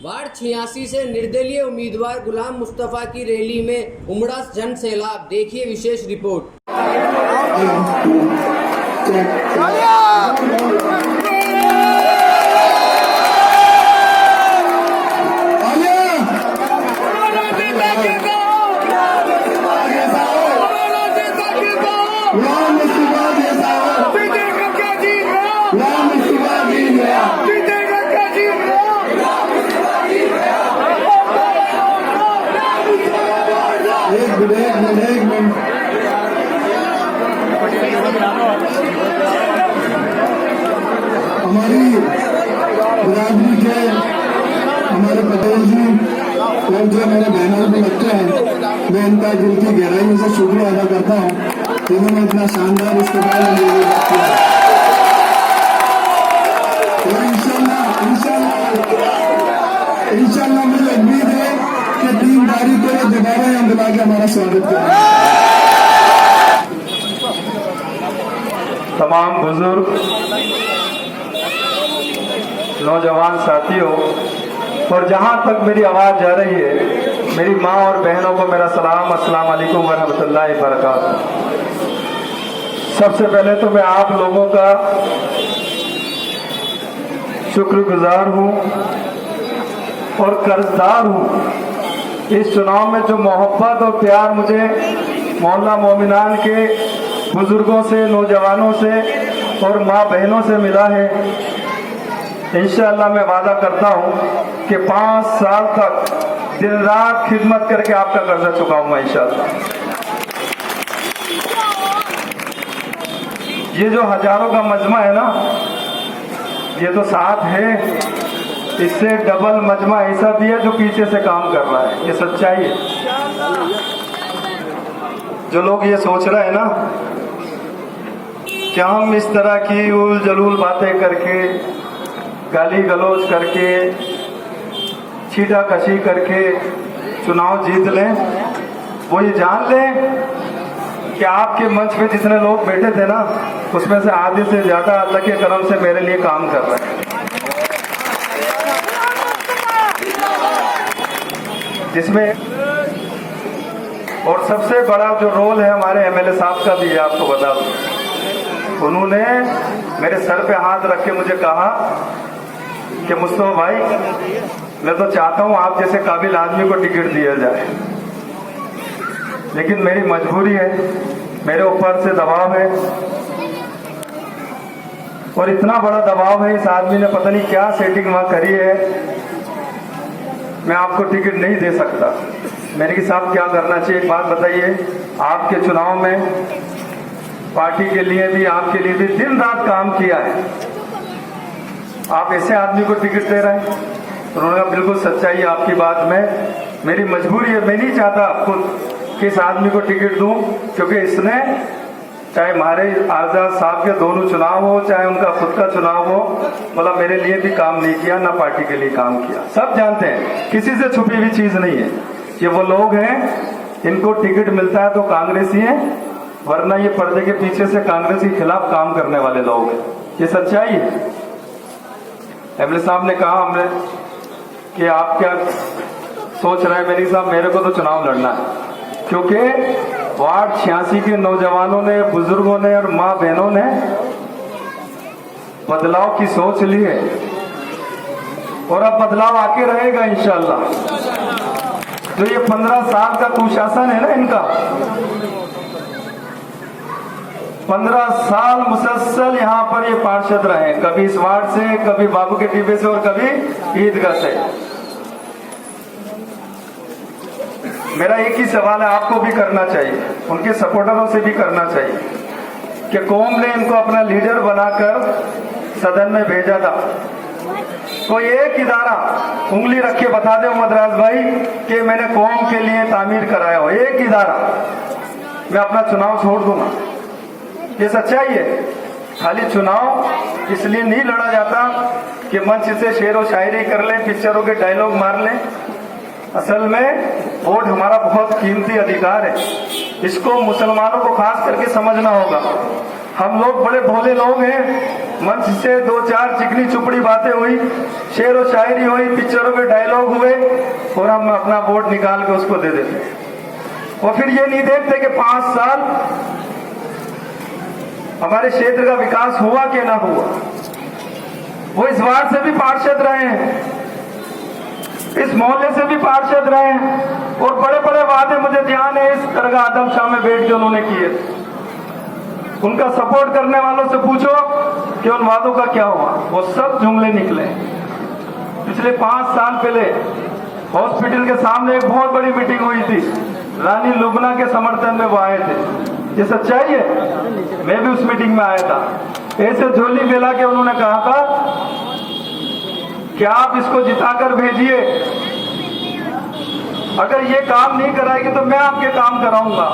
Ward 86 से निर्दलीय उम्मीदवार गुलाम मुस्तफा की रैली में उमड़ा जन सैलाब। देखिए विशेष रिपोर्ट। एक मिनट हमारी बिरादरी के हमारे पटेल जी और जो मेरे बहनों भी लगते हैं, मैं इनका दिल की गहराइयों से शुक्रिया अदा करता हूँ जिन्होंने इतना शानदार इस्तेमाल किया। और इंशाल्लाह मुझे उम्मीद है कि 3 तारीख को दोबारा यहाँ बुला के हमारा स्वागत करें। तमाम बुजुर्ग नौजवान साथियों और जहां तक मेरी आवाज जा रही है, मेरी माँ और बहनों को मेरा सलाम, अस्सलाम वालेकुम वरहमतुल्लाहि वबरकातुहू। सबसे पहले तो मैं आप लोगों का शुक्रगुजार हूँ और कर्जदार हूँ। इस चुनाव में जो मोहब्बत और प्यार मुझे मोहल्ला मोमिनान के बुजुर्गों से, नौजवानों से और माँ बहनों से मिला है, इंशाअल्लाह मैं वादा करता हूँ कि 5 साल तक दिन रात खिदमत करके आपका कर्जा चुकाऊंगा इंशाअल्लाह। ये जो हजारों का मजमा है ना, ये तो साथ है, इससे डबल मजमा ऐसा भी है जो पीछे से काम कर रहा है। ये सच्चाई है। जो लोग ये सोच रहे हैं ना कि हम इस तरह की उल जलूल बातें करके, गाली गलौज करके, छीटा कशी करके चुनाव जीत लें, वो ये जान लें कि आपके मंच पे जितने लोग बैठे थे ना, उसमें से आधे से ज्यादा अल्लाह के करम से मेरे लिए काम कर रहे हैं। जिसमें और सबसे बड़ा जो रोल है हमारे एमएलए साहब का भी है, आपको बता दूं। उन्होंने मेरे सर पे हाथ रख के मुझे कहा कि मुस्तफा भाई, मैं तो चाहता हूं आप जैसे काबिल आदमी को टिकट दिया जाए, लेकिन मेरी मजबूरी है, मेरे ऊपर से दबाव है और इतना बड़ा दबाव है। इस आदमी ने पता नहीं क्या सेटिंग वहां करी है, मैं आपको टिकट नहीं दे सकता। मैंने कहा साहब क्या करना चाहिए, एक बात बताइए। आपके चुनाव में पार्टी के लिए भी, आपके लिए भी दिन रात काम किया है, आप ऐसे आदमी को टिकट दे रहे हैं? उन्होंने कहा बिल्कुल सच्चाई है आपकी बात में, मेरी मजबूरी है, मैं नहीं चाहता खुद कि इस आदमी को टिकट दूं, क्योंकि इसने चाहे हमारे आजाद साहब के दोनों चुनाव हो, चाहे उनका खुद का चुनाव हो, बोला मेरे लिए भी काम नहीं किया, ना पार्टी के लिए काम किया। सब जानते हैं, किसी से छुपी हुई चीज नहीं है। ये वो लोग हैं, इनको टिकट मिलता है तो कांग्रेसी है, वरना ये पर्दे के पीछे से कांग्रेस के खिलाफ काम करने वाले लोग हैं। ये सच्चाई है। एमएलए साहब ने कहा हमने कि आप क्या सोच रहे हैं? मैंने साहब मेरे को तो चुनाव लड़ना है, क्योंकि वार्ड 86 के नौजवानों ने, बुजुर्गों ने और माँ बहनों ने बदलाव की सोच ली है और अब बदलाव आके रहेगा इंशाअल्लाह। जो ये 15 साल का कुशासन है ना इनका, 15 साल मुसलसल यहाँ पर ये पार्षद रहे, कभी इस वार्ड से, कभी बाबू के टीबे से और कभी ईदगाह से। मेरा एक ही सवाल है, आपको भी करना चाहिए, उनके सपोर्टरों से भी करना चाहिए कि कौम ने इनको अपना लीडर बनाकर सदन में भेजा था। कोई एक इदारा उंगली रख के बता दे मद्रास भाई कि मैंने कौम के लिए तामीर कराया हो, एक इदारा, मैं अपना चुनाव छोड़ दूंगा। ये सच्चाई है। खाली चुनाव इसलिए नहीं लड़ा जाता कि मंच से शेर और शायरी कर ले, पिक्चरों के डायलॉग मार ले। असल में वोट हमारा बहुत कीमती अधिकार है, इसको मुसलमानों को खास करके समझना होगा। हम लोग बड़े भोले लोग हैं, मंच से 2-4 चिकनी चुपड़ी बातें हुई, शेर व शायरी हुई, पिक्चरों के डायलॉग हुए और हम अपना वोट निकाल के उसको दे देते हैं। और फिर ये नहीं देखते कि 5 साल हमारे क्षेत्र का विकास हुआ कि ना हुआ। वो इस वार्ड से भी पार्षद रहे हैं, इस मोहल्ले से भी पार्षद रहे हैं और बड़े बड़े वादे मुझे ध्यान है इस दरगाह आदम शाह में बैठ के उन्होंने किए। उनका सपोर्ट करने वालों से पूछो कि उन वादों का क्या हुआ, वो सब जुमले निकले। पिछले 5 साल पहले हॉस्पिटल के सामने एक बहुत बड़ी मीटिंग हुई थी, रानी लुबना के समर्थन में वो आए थे। ये सच्चाई है, मैं भी उस मीटिंग में आया था। ऐसे झोली मिला के उन्होंने कहा था कि आप इसको जिताकर भेजिए, अगर ये काम नहीं कराएगी तो मैं आपके काम कराऊंगा।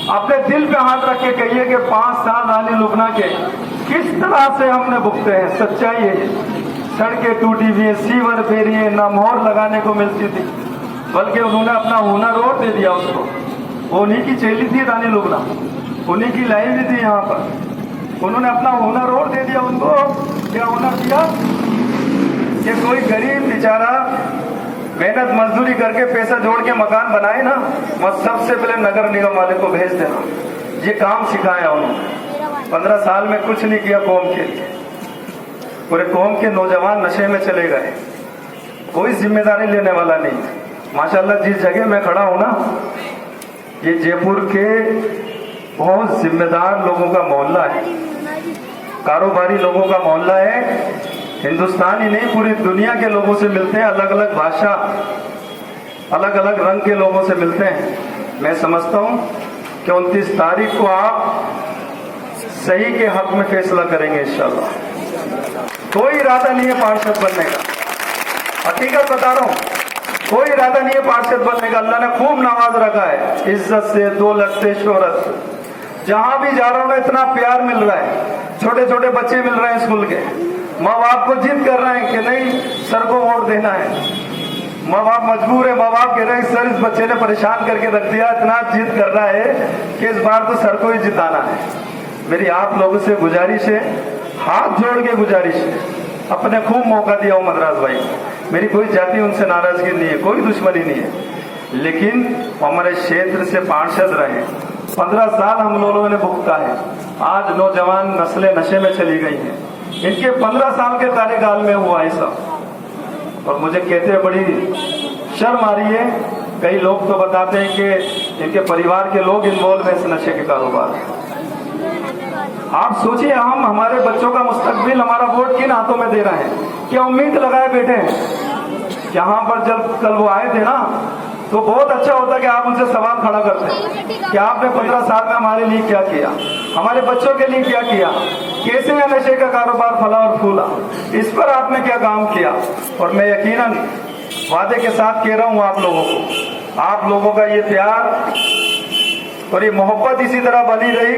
अपने दिल पे हाथ रख के कहिए कि 5 साल रानी लुबना के किस तरह से हमने भुगते हैं। सच्चाई है, सड़कें टूटी हुई है, सीवर फेरी है, ना मोहर लगाने को मिलती थी, बल्कि उन्होंने अपना हुनर और दे दिया उसको। वो उन्हीं की चेली थी रानी लुबना, उन्हीं की लाई भी थी यहाँ पर। उन्होंने अपना हुनर और दे दिया उनको। क्या हुनर दिया कि कोई गरीब बेचारा मेहनत मजदूरी करके पैसा जोड़ के मकान बनाए ना, वह सबसे पहले नगर निगम वाले को भेज देना। ये काम सिखाया उन्होंने। 15 साल में कुछ नहीं किया कौम के लिए। पूरे कौम के नौजवान नशे में चले गए, कोई जिम्मेदारी लेने वाला नहीं। माशाल्लाह जिस जगह मैं खड़ा हूं ना, ये जयपुर के बहुत जिम्मेदार लोगों का मोहल्ला है, कारोबारी लोगों का मोहल्ला है। हिंदुस्तान ही नहीं पूरी दुनिया के लोगों से मिलते हैं, अलग अलग भाषा, अलग अलग रंग के लोगों से मिलते हैं। मैं समझता हूं कि 29 तारीख को आप सही के हक में फैसला करेंगे इंशाल्लाह। कोई इरादा नहीं है पार्षद बनने का, हकीकत बता रहा हूं, कोई इरादा नहीं है पार्षद बनने का। अल्लाह ने खूब नवाज रखा है इज्जत से, दौलत से, शोहरत से। जहां भी जा रहा हूं इतना प्यार मिल रहा है, छोटे छोटे बच्चे मिल रहे हैं स्कूल के, माँ बाप को जिद कर रहे हैं कि नहीं सर को वोट देना है। माँ बाप मजबूर है, माँ बाप कह रहे हैं सर इस बच्चे ने परेशान करके रख दिया, इतना जिद कर रहा है कि इस बार तो सर को ही जिताना है। मेरी आप लोगों से गुजारिश है, हाथ जोड़ के गुजारिश है, अपने खूब मौका दिया हूं मद्रास भाई। मेरी कोई जाति उनसे नाराजगी नहीं है, कोई दुश्मनी नहीं है, लेकिन हमारे क्षेत्र से पार्षद रहे। 15 साल हम लोगों ने भुगता है। आज नौजवान नस्लें नशे में चली गई हैं, इनके 15 साल के कार्यकाल में हुआ है सब। और मुझे कहते हैं बड़ी शर्म आ रही है, कई लोग तो बताते हैं कि इनके परिवार के लोग इन्वॉल्व हैं इस नशे के कारोबार में। आप सोचिए, हम हमारे बच्चों का मुस्तकबिल, हमारा वोट किन हाथों में दे रहे हैं। क्या उम्मीद लगाए बैठे हैं। यहाँ पर जब कल वो आए थे ना, तो बहुत अच्छा होता कि आप उनसे सवाल खड़ा करते कि आपने 15 साल में हमारे लिए क्या किया, हमारे बच्चों के लिए क्या किया, कैसे है नशे का कारोबार फला और फूला, इस पर आपने क्या काम किया। और मैं यकीनन वादे के साथ कह रहा हूं आप लोगों को, आप लोगों का ये प्यार और ये मोहब्बत इसी तरह बनी रही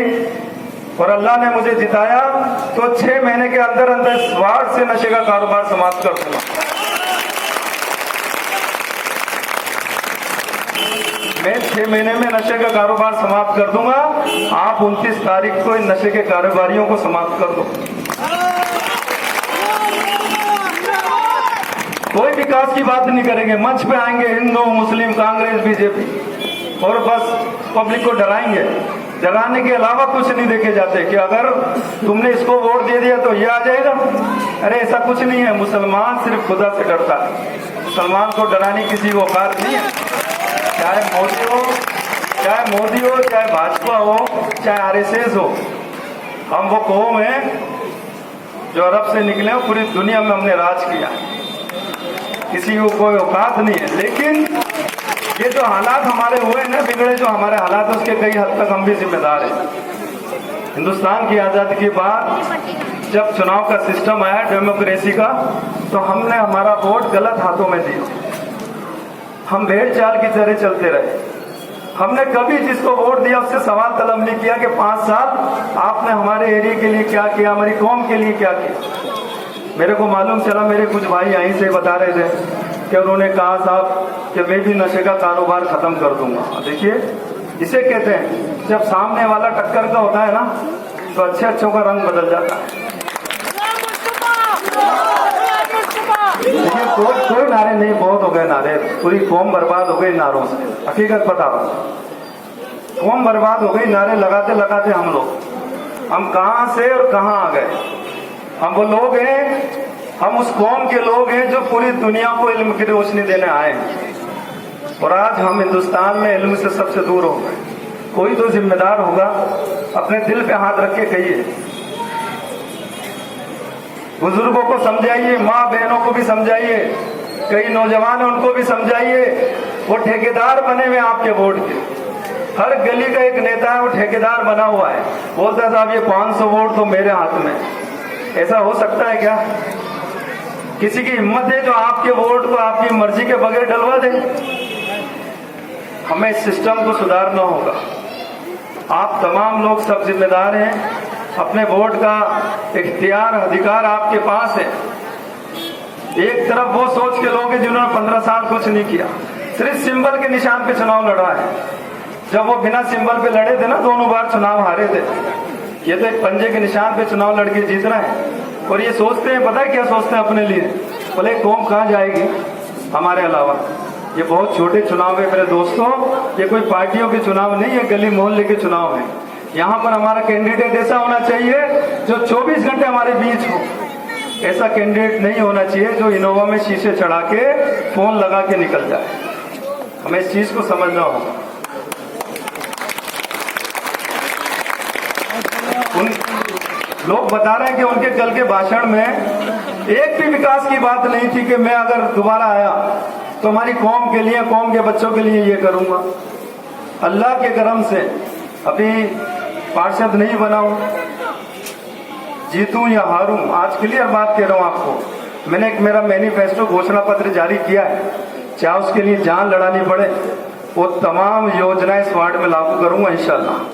और अल्लाह ने मुझे जिताया तो 6 महीने के अंदर अंदर इस वार्ड से नशे का कारोबार समाप्त कर दूंगा। मैं 6 महीने में नशे का कारोबार समाप्त कर दूंगा। आप 29 तारीख को इन नशे के कारोबारियों को समाप्त कर दो। कोई विकास की बात नहीं करेंगे, मंच पे आएंगे हिंदू मुस्लिम कांग्रेस बीजेपी और बस पब्लिक को डराएंगे। डराने के अलावा कुछ नहीं देखे जाते कि अगर तुमने इसको वोट दे दिया तो ये आ जाएगा। अरे ऐसा कुछ नहीं है। मुसलमान सिर्फ खुदा से डरता है, मुसलमान को डराने किसी को औकात नहीं है। चाहे मोदी हो, चाहे भाजपा हो, चाहे आरएसएस हो, हम वो कौम है जो अरब से निकले हो, पूरी दुनिया में हमने राज किया, किसी को कोई औकात नहीं है। लेकिन ये जो हालात हमारे हुए ना, बिगड़े जो हमारे हालात, उसके कई हद तक हम भी जिम्मेदार हैं। हिंदुस्तान की आजादी के बाद जब चुनाव का सिस्टम आया डेमोक्रेसी का, तो हमने हमारा वोट गलत हाथों में दिया। हम भेड़ चाल की तरह चलते रहे। हमने कभी जिसको वोट दिया उससे सवाल तलब नहीं किया कि 5 साल आपने हमारे एरिया के लिए क्या किया, हमारी कौम के लिए क्या किया। मेरे को मालूम चला, मेरे कुछ भाई यहीं से बता रहे थे कि उन्होंने कहा साहब कि मैं भी नशे का कारोबार खत्म कर दूंगा। देखिए, इसे कहते हैं जब सामने वाला टक्कर का होता है ना, तो अच्छे अच्छों का रंग बदल जाता है। गए नारे, पूरी कौम बर्बाद हो गई नारों से। हकीकत बता रहा हूं, कौम बर्बाद हो गई नारे लगाते लगाते। हम कहां से और कहां आ गए। हम वो लोग हैं, हम उस कौम के लोग हैं जो पूरी दुनिया को इल्म की रोशनी देने आए हैं, और आज हम हिंदुस्तान में इल्म से सबसे दूर हो गए। कोई तो जिम्मेदार होगा, अपने दिल पे हाथ रख के कहिए, बुजुर्गों को समझाइए, माँ बहनों को भी समझाइए, कई नौजवान हैं उनको भी समझाइए। वो ठेकेदार बने हुए आपके वोट के, हर गली का एक नेता है, वो ठेकेदार बना हुआ है, बोलता है साहब ये 500 वोट तो मेरे हाथ में। ऐसा हो सकता है क्या? किसी की हिम्मत है जो आपके वोट को आपकी मर्जी के बगैर डलवा दे? हमें इस सिस्टम को सुधारना होगा। आप तमाम लोग सब जिम्मेदार हैं, अपने वोट का इख्तियार अधिकार आपके पास है। एक तरफ वो सोच के लोग हैं जिन्होंने 15 साल कुछ नहीं किया, सिर्फ सिंबल के निशान पे चुनाव लड़ा है। जब वो बिना सिंबल पे लड़े थे ना, दोनों बार चुनाव हारे थे। ये तो एक पंजे के निशान पे चुनाव लड़के जीत रहे हैं, और ये सोचते हैं, पता है क्या सोचते हैं अपने लिए? बोले कौम कहाँ जाएगी हमारे अलावा। ये बहुत छोटे चुनाव है मेरे दोस्तों, ये कोई पार्टियों के चुनाव नहीं है, गली मोहल्ले के चुनाव है। यहाँ पर हमारा कैंडिडेट ऐसा होना चाहिए जो 24 घंटे हमारे बीच हो। ऐसा कैंडिडेट नहीं होना चाहिए जो इनोवा में शीशे चढ़ा के फोन लगा के निकल जाए। हमें इस चीज को समझना होगा। लोग बता रहे हैं कि उनके कल के भाषण में एक भी विकास की बात नहीं थी कि मैं अगर दोबारा आया तो हमारी कौम के लिए, कौम के बच्चों के लिए ये करूंगा। अल्लाह के करम से अभी पार्षद नहीं बना हूं, जीतूं या हारूं, आज क्लियर बात कह रहा हूं आपको। मैंने एक मेरा मैनिफेस्टो घोषणा पत्र जारी किया है, चाहे उसके लिए जान लड़ानी पड़े, वो तमाम योजनाएं इस वार्ड में लागू करूंगा इंशाल्लाह।